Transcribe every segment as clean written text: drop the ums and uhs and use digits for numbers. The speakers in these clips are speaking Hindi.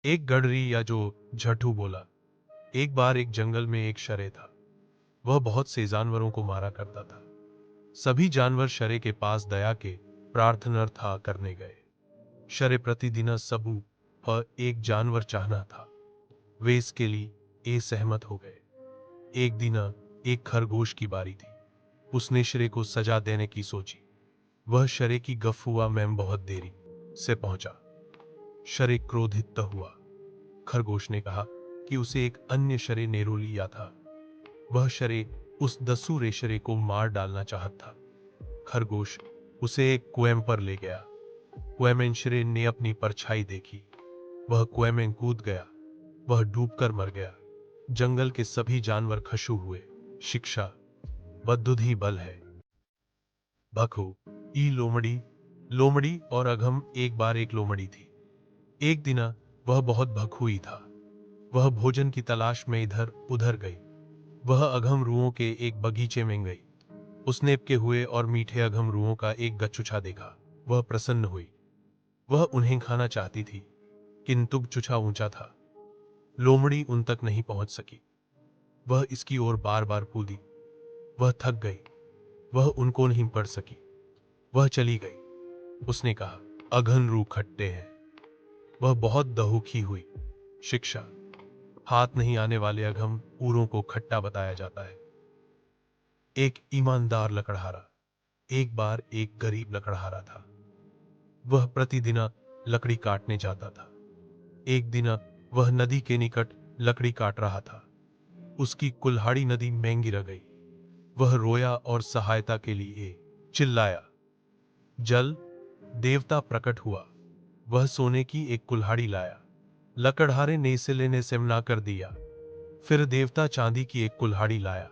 एक गडरी या जो झठू बोला, एक बार एक जंगल में एक शरे था। वह बहुत से जानवरों को मारा करता था। सभी जानवर शरे के पास दया के प्रार्थनार्था करने गए। शरे प्रतिदिन सबू पर एक जानवर चाहना था। वे इसके लिए सहमत हो गए। एक दिन एक खरगोश की बारी थी। उसने शरे को सजा देने की सोची। वह शरे की गफुआ में बहुत देरी से पहुंचा। शरे क्रोधित हुआ। खरगोश ने कहा कि उसे एक अन्य शरे ने रो लिया था। वह शरे उस दस्यु रेशरे को मार डालना चाहता था। खरगोश उसे एक कुएं पर ले गया। कुएं में शरे ने अपनी परछाई देखी। वह कुएं में कूद गया। वह डूबकर मर गया। जंगल के सभी जानवर खुश हुए। शिक्षा बद्दुध ही बल है। भखू ई लोमड़ी। लोमड़ी और अघम। एक बार एक लोमड़ी थी। एक दिन वह बहुत भखुई था। वह भोजन की तलाश में इधर उधर गई। वह अघम रुओं के एक बगीचे में गई। उसने पके हुए और मीठे अघम रुओं का एक गच्छुछा देखा। वह प्रसन्न हुई। वह उन्हें खाना चाहती थी, किंतु चुछा ऊंचा था। लोमड़ी उन तक नहीं पहुंच सकी। वह इसकी ओर बार बार कूदी। वह थक गई। वह उनको नहीं पढ़ सकी। वह चली गई। उसने कहा, अघन रू खट्टे हैं। वह बहुत दहुखी हुई। शिक्षा हाथ नहीं आने वाले अघम ऊरों को खट्टा बताया जाता है। एक ईमानदार लकड़हारा। एक बार एक गरीब लकड़हारा था। वह प्रतिदिन लकड़ी काटने जाता था। एक दिन वह नदी के निकट लकड़ी काट रहा था। उसकी कुल्हाड़ी नदी में गिर गई। वह रोया और सहायता के लिए चिल्लाया। जल देवता प्रकट हुआ। वह सोने की एक कुल्हाड़ी लाया। लकड़हारे ने इसे लेने से मना कर दिया। फिर देवता चांदी की एक कुल्हाड़ी लाया।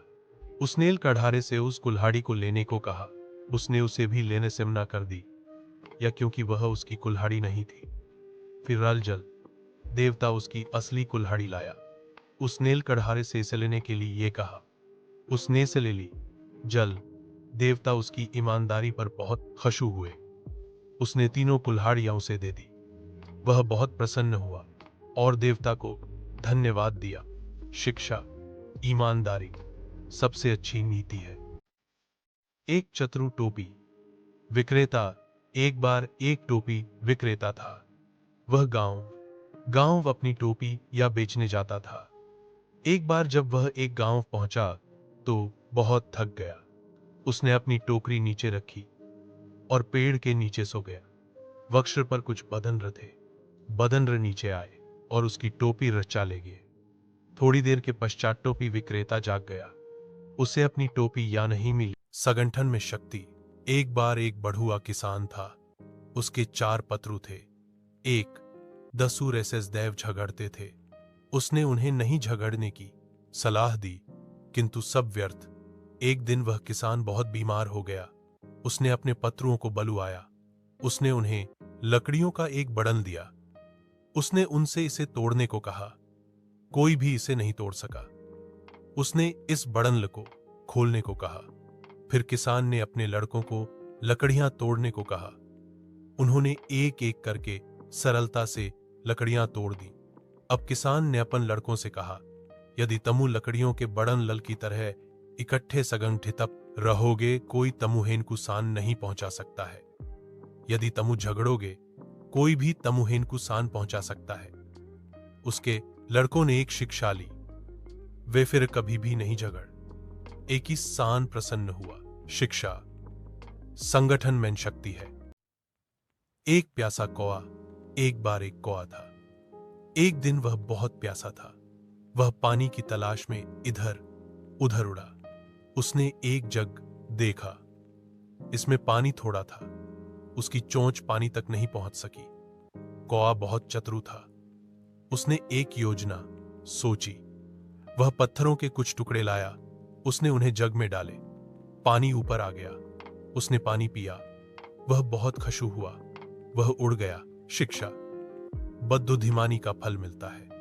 उसने लकड़हारे से उस कुल्हाड़ी को लेने को कहा। उसने उसे भी लेने से मना कर दी, या क्योंकि वह उसकी कुल्हाड़ी नहीं थी। फिर जल देवता उसकी असली कुल्हाड़ी लाया। उसने लकड़हारे से इसे लेने के लिए ये कहा। उसने इसे ले ली। जल देवता उसकी ईमानदारी पर बहुत खुश हुए। उसने तीनों कुल्हाड़ियां उसे दे दी। वह बहुत प्रसन्न हुआ और देवता को धन्यवाद दिया। शिक्षा ईमानदारी सबसे अच्छी नीति है। एक चतुर टोपी विक्रेता। एक बार एक टोपी विक्रेता था। वह गांव अपनी टोपी या बेचने जाता था। एक बार जब वह एक गांव पहुंचा तो बहुत थक गया। उसने अपनी टोकरी नीचे रखी और पेड़ के नीचे सो गया। वृक्ष पर कुछ बदनर थे। बदनर नीचे आए और उसकी टोपी रचा ले गए। थोड़ी देर के पश्चात टोपी विक्रेता जाग गया। उसे अपनी टोपी या नहीं मिली। संगठन में शक्ति। एक बार एक बढ़ुआ किसान था। उसके 4 पत्रु थे। एक दसूर एसएस देव झगड़ते थे। उसने उन्हें नहीं झगड़ने की सलाह दी, किंतु सब व्यर्थ। एक दिन वह किसान बहुत बीमार हो गया। उसने अपने पत्रुओं को बुलवाया। उसने उन्हें लकड़ियों का एक बंडल दिया। उसने उनसे इसे तोड़ने को कहा। कोई भी इसे नहीं तोड़ सका। उसने इस बंडल को खोलने को कहा। फिर किसान ने अपने लड़कों को लकड़ियां तोड़ने को कहा। उन्होंने एक एक करके सरलता से लकड़ियां तोड़ दी। अब किसान ने अपन लड़कों से कहा, यदि तमु लकड़ियों के बंडल की तरह इकट्ठे संगठित रहोगे, कोई तमुहेन को सान नहीं पहुंचा सकता है। यदि तमु झगड़ोगे, कोई भी तमुहेन को सान पहुंचा सकता है। उसके लड़कों ने एक शिक्षा ली। वे फिर कभी भी नहीं झगड़। एक ही सान प्रसन्न हुआ। शिक्षा संगठन में शक्ति है। एक प्यासा कौआ। एक बार एक कौआ था। एक दिन वह बहुत प्यासा था। वह पानी की तलाश में इधर उधर उड़ा। उसने एक जग देखा। इसमें पानी थोड़ा था। उसकी चोंच पानी तक नहीं पहुंच सकी। कौआ बहुत चतुर था। उसने एक योजना सोची। वह पत्थरों के कुछ टुकड़े लाया। उसने उन्हें जग में डाले। पानी ऊपर आ गया। उसने पानी पिया। वह बहुत खुश हुआ। वह उड़ गया। शिक्षा बद्दुद्धिमानी का फल मिलता है।